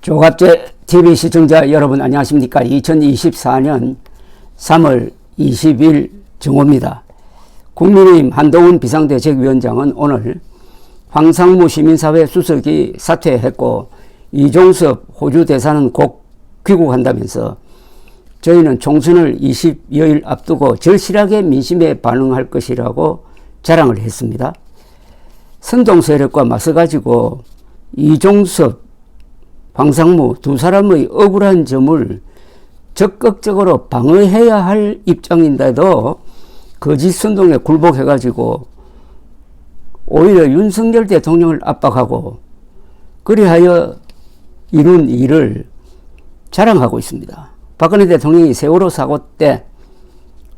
조갑제 TV 시청자 여러분 안녕하십니까. 2024년 3월 20일 정오입니다. 국민의힘 한동훈 비상대책위원장은 오늘 황상무 시민사회 수석이 사퇴했고 이종섭 호주 대사는 곧 귀국한다면서 저희는 총선을 20여일 앞두고 절실하게 민심에 반응할 것이라고 자랑을 했습니다. 선동 세력과 맞서가지고 이종섭, 황상무 두 사람의 억울한 점을 적극적으로 방어해야 할 입장인데도 거짓 선동에 굴복해가지고 오히려 윤석열 대통령을 압박하고 그리하여 이룬 일을 자랑하고 있습니다. 박근혜 대통령이 세월호 사고 때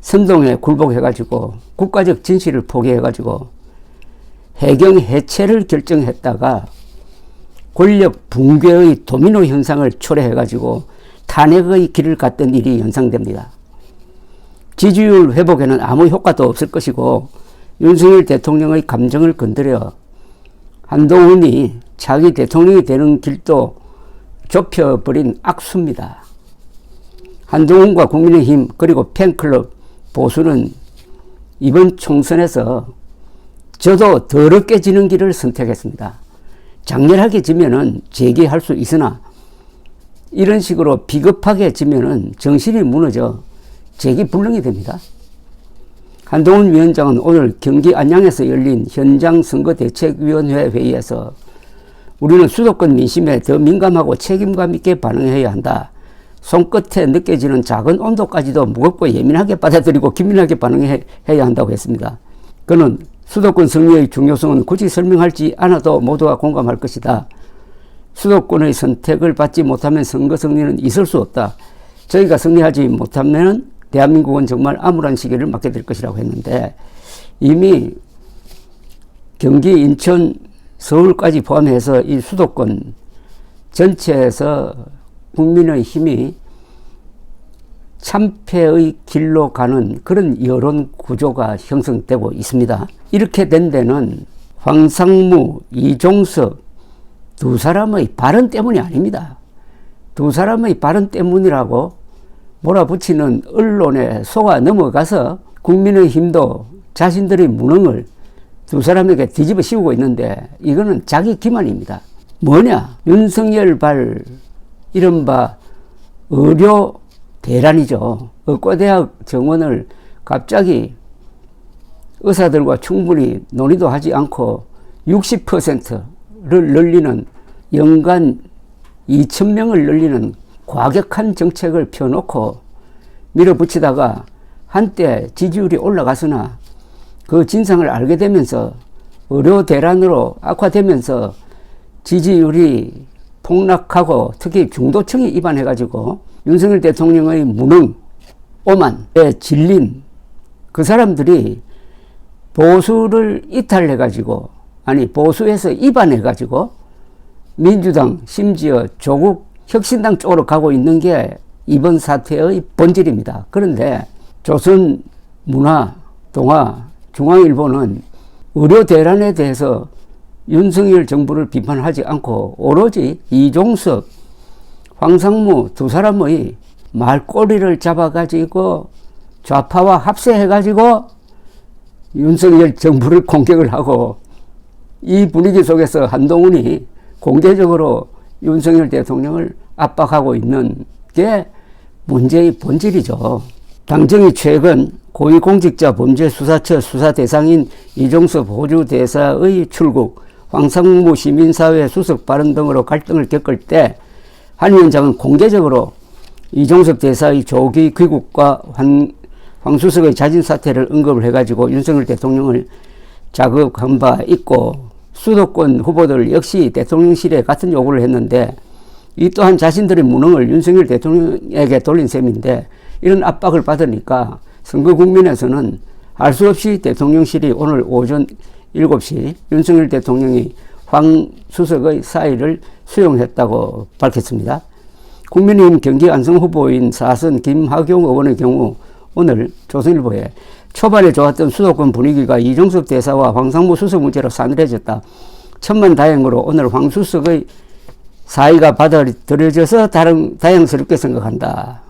선동에 굴복해가지고 국가적 진실을 포기해가지고 해경 해체를 결정했다가 권력 붕괴의 도미노 현상을 초래해가지고 탄핵의 길을 갔던 일이 연상됩니다. 지지율 회복에는 아무 효과도 없을 것이고 윤석열 대통령의 감정을 건드려 한동훈이 자기 대통령이 되는 길도 좁혀버린 악수입니다. 한동훈과 국민의힘 그리고 팬클럽 보수는 이번 총선에서 저도 더럽게 지는 길을 선택했습니다. 장렬하게 지면은 재기할 수 있으나 이런 식으로 비겁하게 지면은 정신이 무너져 재기불능이 됩니다. 한동훈 위원장은 오늘 경기 안양에서 열린 현장선거대책위원회 회의에서 우리는 수도권 민심에 더 민감하고 책임감 있게 반응해야 한다. 손끝에 느껴지는 작은 온도까지도 무겁고 예민하게 받아들이고 기민하게 반응해야 한다고 했습니다. 그는 수도권 승리의 중요성은 굳이 설명하지 않아도 모두가 공감할 것이다. 수도권의 선택을 받지 못하면 선거 승리는 있을 수 없다. 저희가 승리하지 못하면 대한민국은 정말 암울한 시기를 맞게 될 것이라고 했는데 이미 경기, 인천, 서울까지 포함해서 이 수도권 전체에서 국민의 힘이 참패의 길로 가는 그런 여론 구조가 형성되고 있습니다. 이렇게 된 데는 황상무, 이종섭 두 사람의 발언 때문이 아닙니다. 두 사람의 발언 때문이라고 몰아붙이는 언론에 속아 넘어가서 국민의힘도 자신들의 무능을 두 사람에게 뒤집어 씌우고 있는데 이거는 자기 기만입니다. 뭐냐? 윤석열발 이른바 의료 대란이죠. 의과대학 정원을 갑자기 의사들과 충분히 논의도 하지 않고 60%를 늘리는 연간 2,000명을 늘리는 과격한 정책을 펴놓고 밀어붙이다가 한때 지지율이 올라갔으나 그 진상을 알게 되면서 의료 대란으로 악화되면서 지지율이 폭락하고 특히 중도층이 입안해가지고 윤석열 대통령의 무능, 오만에 질린 그 사람들이 보수를 이탈해가지고 아니 보수에서 입안해가지고 민주당 심지어 조국 혁신당 쪽으로 가고 있는 게 이번 사태의 본질입니다. 그런데 조선 문화, 동화, 중앙일보는 의료 대란에 대해서 윤석열 정부를 비판하지 않고 오로지 이종섭, 황상무 두 사람의 말꼬리를 잡아가지고 좌파와 합세해가지고 윤석열 정부를 공격을 하고 이 분위기 속에서 한동훈이 공개적으로 윤석열 대통령을 압박하고 있는 게 문제의 본질이죠. 당정이 최근 고위공직자범죄수사처 수사대상인 이종섭 호주 대사의 출국, 황상무 시민사회 수석 발언 등으로 갈등을 겪을 때 한 위원장은 공개적으로 이종섭 대사의 조기 귀국과 황 수석의 자진 사퇴를 언급을 해가지고 윤석열 대통령을 자극한 바 있고 수도권 후보들 역시 대통령실에 같은 요구를 했는데 이 또한 자신들의 무능을 윤석열 대통령에게 돌린 셈인데 이런 압박을 받으니까 선거 국면에서는 할 수 없이 대통령실이 오늘 오전 7시 윤석열 대통령이 황 수석의 사의를 수용했다고 밝혔습니다. 국민의힘 경기 안성 후보인 4선 김학용 의원의 경우 오늘 조선일보에 초반에 좋았던 수도권 분위기가 이종섭 대사와 황상무 수석 문제로 싸늘해졌다. 천만다행으로 오늘 황 수석의 사의가 받아들여져서 다양스럽게 생각한다.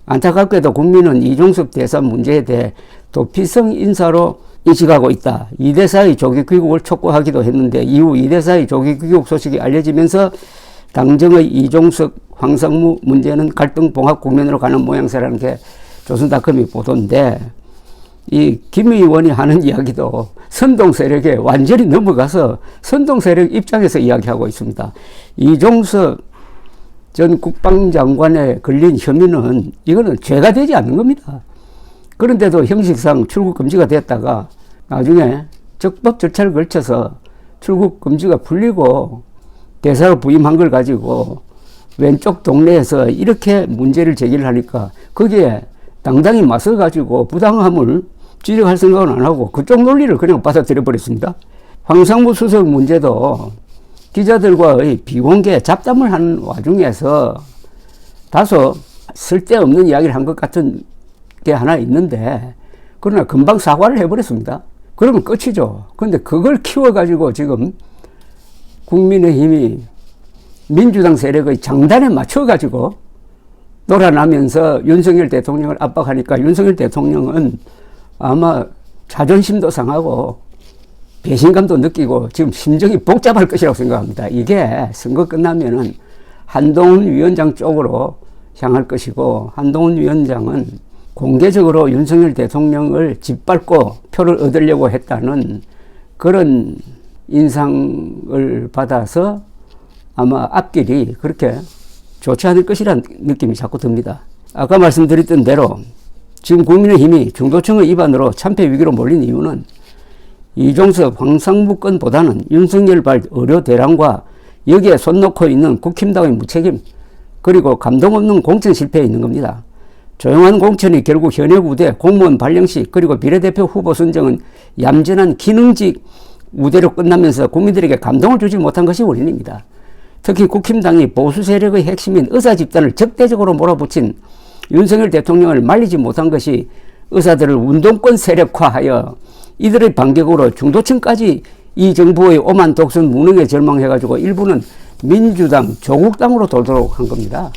안타깝게도 국민은 이종섭 대사 문제에 대해 도피성 인사로 인식하고 있다. 이 대사의 조기 귀국을 촉구하기도 했는데 이후 이 대사의 조기 귀국 소식이 알려지면서 당정의 이종석, 황상무 문제는 갈등 봉합 국면으로 가는 모양새라는 게 조선닷컴이 보도인데, 이 김 의원이 하는 이야기도 선동 세력에 완전히 넘어가서 선동 세력 입장에서 이야기하고 있습니다. 이종석 전 국방장관에 걸린 혐의는 이거는 죄가 되지 않는 겁니다. 그런데도 형식상 출국 금지가 됐다가 나중에 적법 절차를 걸쳐서 출국 금지가 풀리고 대사로 부임한 걸 가지고 왼쪽 동네에서 이렇게 문제를 제기를 하니까 거기에 당당히 맞서 가지고 부당함을 지적할 생각은 안 하고 그쪽 논리를 그냥 받아들여 버렸습니다. 황상무 수석 문제도 기자들과의 비공개 잡담을 하는 와중에서 다소 쓸데없는 이야기를 한 것 같은 게 하나 있는데, 그러나 금방 사과를 해버렸습니다. 그러면 끝이죠. 그런데 그걸 키워가지고 지금 국민의힘이 민주당 세력의 장단에 맞춰가지고 놀아나면서 윤석열 대통령을 압박하니까 윤석열 대통령은 아마 자존심도 상하고 배신감도 느끼고 지금 심정이 복잡할 것이라고 생각합니다. 이게 선거 끝나면은 한동훈 위원장 쪽으로 향할 것이고, 한동훈 위원장은 공개적으로 윤석열 대통령을 짓밟고 표를 얻으려고 했다는 그런 인상을 받아서 아마 앞길이 그렇게 좋지 않을 것이라는 느낌이 자꾸 듭니다. 아까 말씀드렸던 대로 지금 국민의힘이 중도층의 입안으로 참패 위기로 몰린 이유는 이종석, 황상무 건보다는 윤석열발 의료 대란과 여기에 손 놓고 있는 국힘당의 무책임, 그리고 감동 없는 공천 실패에 있는 겁니다. 조용한 공천이 결국 현역 우대, 공무원 발령식, 그리고 비례대표 후보 선정은 얌전한 기능직 우대로 끝나면서 국민들에게 감동을 주지 못한 것이 원인입니다. 특히 국힘당이 보수 세력의 핵심인 의사 집단을 적대적으로 몰아붙인 윤석열 대통령을 말리지 못한 것이 의사들을 운동권 세력화하여 이들의 반격으로 중도층까지 이 정부의 오만 독선 무능에 절망해가지고 일부는 민주당, 조국당으로 돌도록 한 겁니다.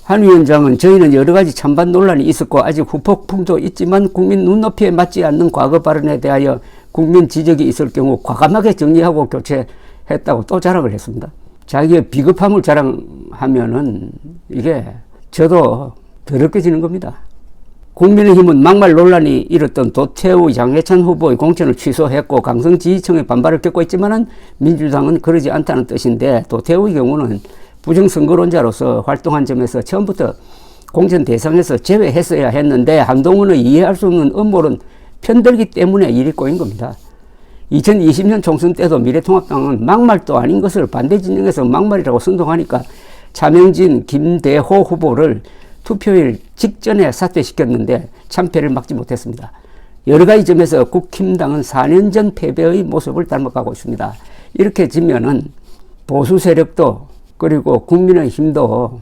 한 위원장은 저희는 여러 가지 찬반 논란이 있었고 아직 후폭풍도 있지만 국민 눈높이에 맞지 않는 과거 발언에 대하여 국민 지적이 있을 경우 과감하게 정리하고 교체했다고 또 자랑을 했습니다. 자기의 비겁함을 자랑하면은 이게 저도 더럽게 겁니다. 국민의힘은 막말 논란이 일었던 도태우, 장해찬 후보의 공천을 취소했고 강성 지지층의 반발을 겪고 있지만은 민주당은 그러지 않다는 뜻인데, 도태우의 경우는 부정선거론자로서 활동한 점에서 처음부터 공천 대상에서 제외했어야 했는데 한동훈의 이해할 수 없는 음모론 편들기 때문에 일이 꼬인 겁니다. 2020년 총선 때도 미래통합당은 막말도 아닌 것을 반대 진영에서 막말이라고 선동하니까 차명진, 김대호 후보를 투표일 직전에 사퇴시켰는데 참패를 막지 못했습니다. 여러 가지 점에서 국힘당은 4년 전 패배의 모습을 닮아가고 있습니다. 이렇게 지면은 보수 세력도 그리고 국민의힘도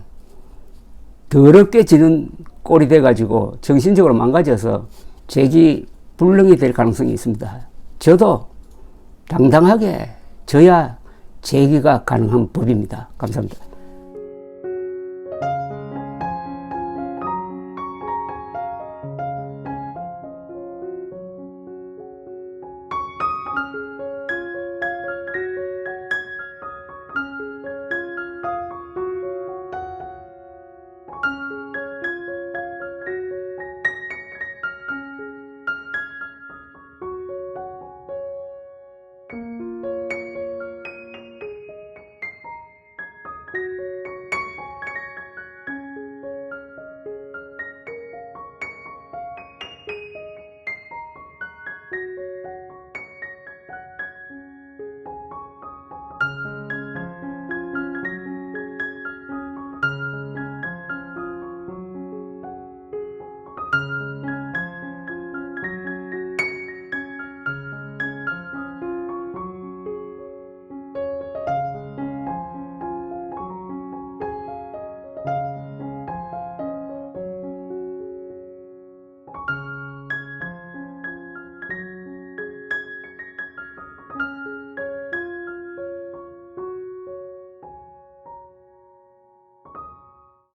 더럽게 지는 꼴이 돼가지고 정신적으로 망가져서 재기 불능이 될 가능성이 있습니다. 저도 당당하게 져야 재기가 가능한 법입니다. 감사합니다.